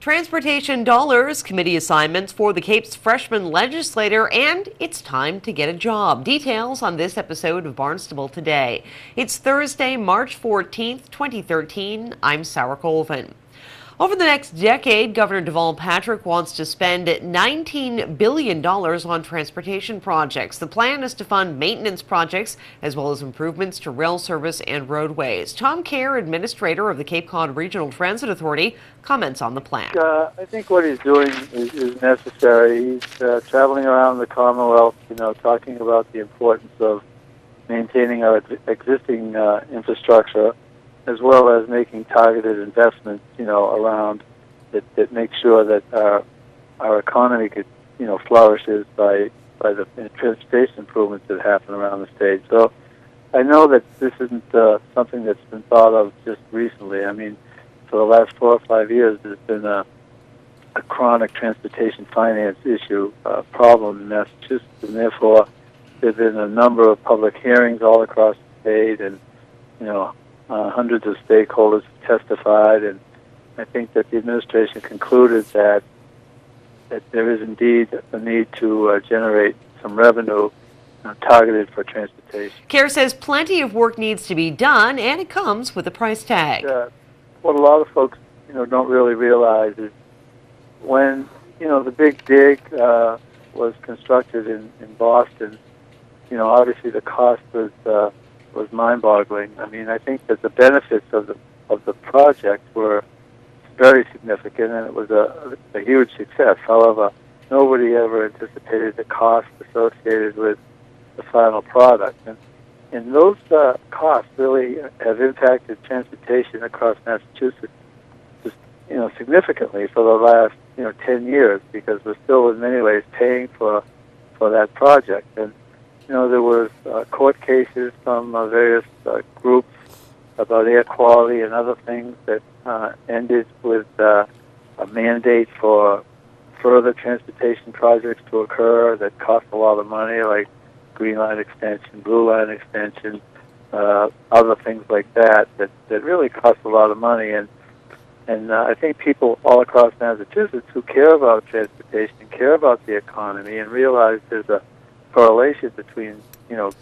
Transportation dollars, committee assignments for the Cape's freshman legislator, and it's time to get a job. Details on this episode of Barnstable Today. It's Thursday, March 14th, 2013. I'm Sarah Colvin. Over the next decade, Governor Deval Patrick wants to spend $19 billion on transportation projects. The plan is to fund maintenance projects as well as improvements to rail service and roadways. Tom Kerr, administrator of the Cape Cod Regional Transit Authority, comments on the plan. I think what he's doing is necessary. He's traveling around the Commonwealth, talking about the importance of maintaining our existing infrastructure, as well as making targeted investments, around that make sure that our economy could, flourishes by the transportation improvements that happen around the state. So I know that this isn't something that's been thought of just recently. I mean, for the last 4 or 5 years, there's been a chronic transportation finance issue problem in Massachusetts, and therefore there's been a number of public hearings all across the state, and hundreds of stakeholders testified, and I think that the administration concluded that there is indeed a need to generate some revenue targeted for transportation. Kerr says plenty of work needs to be done, and it comes with a price tag. What a lot of folks, don't really realize is when, the Big Dig was constructed in Boston, obviously the cost was mind-boggling. I mean, I think that the benefits of the project were very significant, and it was a huge success. However, nobody ever anticipated the cost associated with the final product, and those costs really have impacted transportation across Massachusetts, just significantly for the last 10 years, because we're still in many ways paying for that project. And there was court cases from various groups about air quality and other things that ended with a mandate for further transportation projects to occur that cost a lot of money, like Green Line extension, Blue Line extension, other things like that really cost a lot of money. And I think people all across Massachusetts who care about transportation, care about the economy, and realize there's a correlation between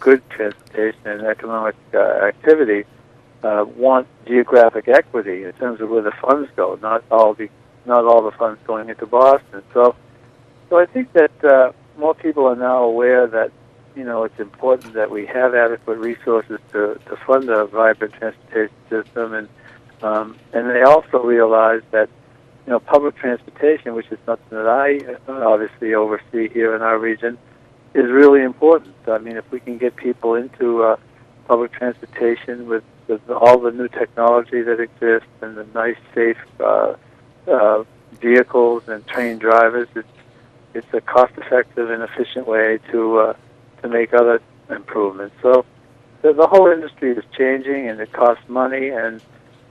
good transportation and economic activity, want geographic equity in terms of where the funds go, not all the funds going into Boston. So I think that more people are now aware that it's important that we have adequate resources to fund a vibrant transportation system, and they also realize that public transportation, which is something that I obviously oversee here in our region, is really important. I mean, if we can get people into public transportation with all the new technology that exists and the nice, safe vehicles and trained drivers, it's a cost-effective and efficient way to make other improvements. So the whole industry is changing, and it costs money, and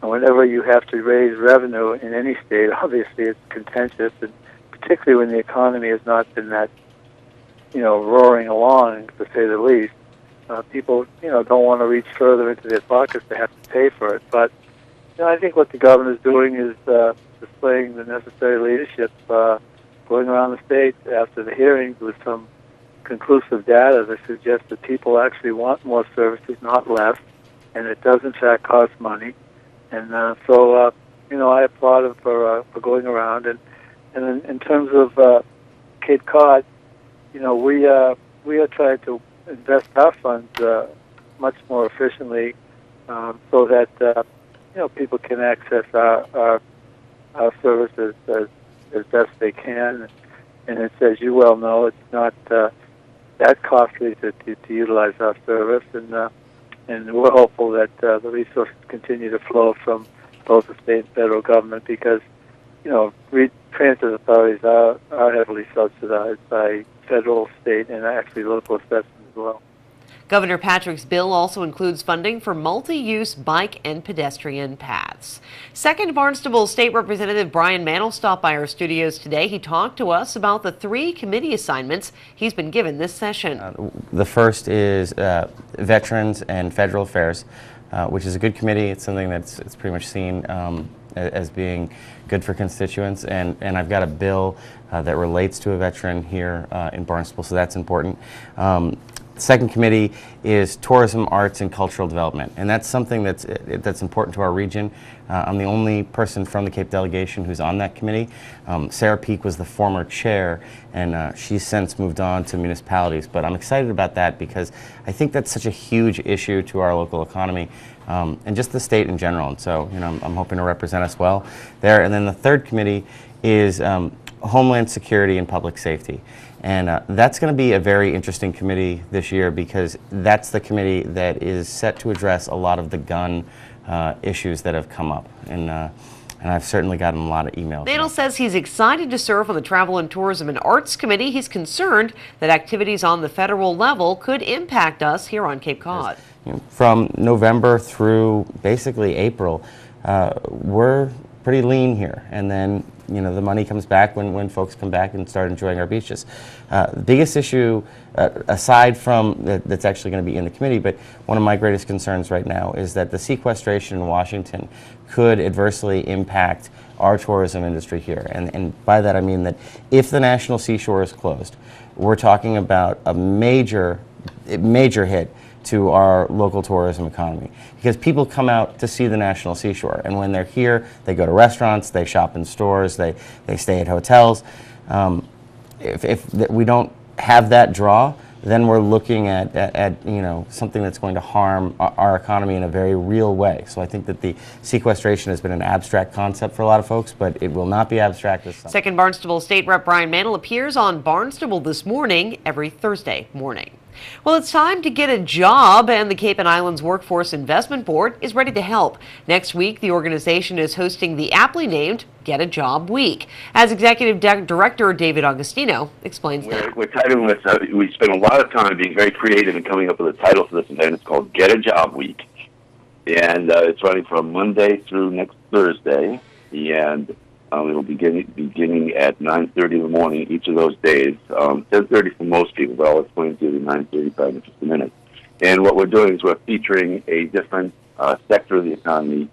whenever you have to raise revenue in any state, obviously it's contentious, and particularly when the economy has not been that roaring along, to say the least. People, don't want to reach further into their pockets. They have to pay for it. But, I think what the governor is doing is displaying the necessary leadership, going around the state after the hearings with some conclusive data that suggests that people actually want more services, not less, and it does in fact cost money. And so I applaud him for going around. And in terms of Cape Cod, we are trying to invest our funds much more efficiently, so that people can access our services as best they can. And it's, as you well know, it's not that costly to utilize our service, and we're hopeful that the resources continue to flow from both the state and federal government, because transit authorities are heavily subsidized by federal, state, and actually local assessments as well. Governor Patrick's bill also includes funding for multi-use bike and pedestrian paths. Second Barnstable State Representative Brian Mantle stopped by our studios today. He talked to us about the 3 committee assignments he's been given this session. The first is Veterans and Federal Affairs, which is a good committee. It's something that's pretty much seen as being good for constituents, and I've got a bill that relates to a veteran here in Barnstable, so that's important. Second committee is tourism, arts, and cultural development, and that's something that's important to our region. I'm the only person from the Cape delegation who's on that committee. Sarah Peak was the former chair, and she's since moved on to municipalities, but I'm excited about that because I think that's such a huge issue to our local economy and just the state in general, and so I'm hoping to represent us well there. And then the third committee is Homeland Security and Public Safety. And that's going to be a very interesting committee this year because that's the committee that is set to address a lot of the gun issues that have come up. And I've certainly gotten a lot of emails. Mantle says he's excited to serve on the Travel and Tourism and Arts Committee. He's concerned that activities on the federal level could impact us here on Cape Cod. From November through basically April, we're pretty lean here. And then the money comes back when folks come back and start enjoying our beaches. The biggest issue, aside from that's actually going to be in the committee, but one of my greatest concerns right now is that the sequestration in Washington could adversely impact our tourism industry here. And by that I mean that if the National Seashore is closed, we're talking about a major hit to our local tourism economy because people come out to see the National Seashore, and when they're here they go to restaurants, they shop in stores, they stay at hotels. If we don't have that draw, then we're looking at something that's going to harm our economy in a very real way. So I think that the sequestration has been an abstract concept for a lot of folks, but it will not be abstract this summer. Second Barnstable State Rep Brian Mantle appears on Barnstable This Morning every Thursday morning. Well, it's time to get a job, and the Cape and Islands Workforce Investment Board is ready to help. Next week, the organization is hosting the aptly named Get a Job Week. As Executive Director David Augustino explains that. We're titling this, we spent a lot of time being very creative and coming up with a title for this event. It's called Get a Job Week, and it's running from Monday through next Thursday, and it'll be beginning at 9:30 in the morning each of those days. 10:30 for most people, but I'll explain to you the 9:35 in just a minute. And what we're doing is we're featuring a different sector of the economy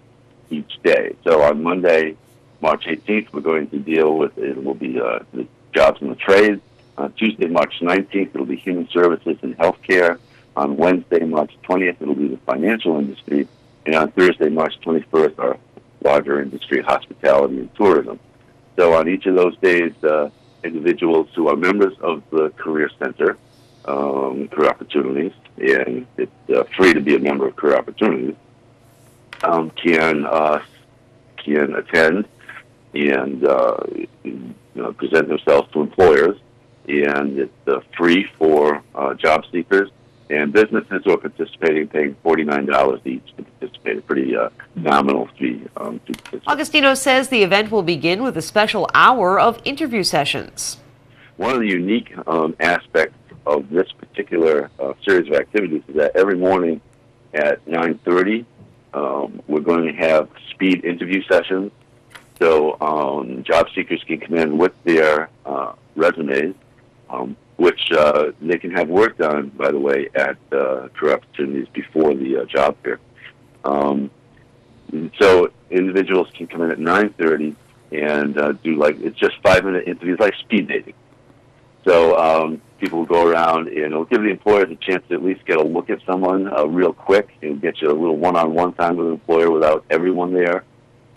each day. So on Monday, March 18th, we're going to deal with, it will be the jobs in the trades. Tuesday, March 19th, it'll be human services and healthcare. On Wednesday, March 20th, it'll be the financial industry. And on Thursday, March 21st, our larger industry, hospitality and tourism. So on each of those days, individuals who are members of the Career Center, Career Opportunities, and it's free to be a member of Career Opportunities, can attend and present themselves to employers, and it's free for job seekers. And businesses who are participating paying $49 each to participate, a pretty nominal fee. To participate. Augustino says the event will begin with a special hour of interview sessions. One of the unique aspects of this particular series of activities is that every morning at 9:30, we're going to have speed interview sessions. So job seekers can come in with their resumes, which they can have work done, by the way, at Career Opportunities before the job fair. So individuals can come in at 9:30 and do it's just 5-minute interviews, like speed dating. So people will go around and it'll give the employers a chance to at least get a look at someone real quick. It'll get you a little one-on-one time with an employer without everyone there,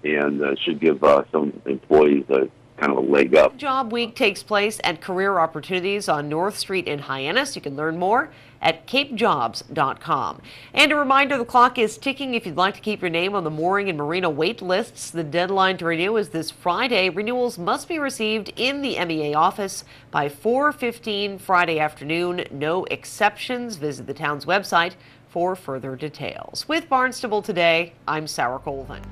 and should give some employees a kind of a leg up. Job Week takes place at Career Opportunities on North Street in Hyannis. You can learn more at capejobs.com. And a reminder, the clock is ticking if you'd like to keep your name on the mooring and marina wait lists. The deadline to renew is this Friday. Renewals must be received in the MEA office by 4:15 Friday afternoon. No exceptions. Visit the town's website for further details. With Barnstable Today, I'm Sarah Colvin.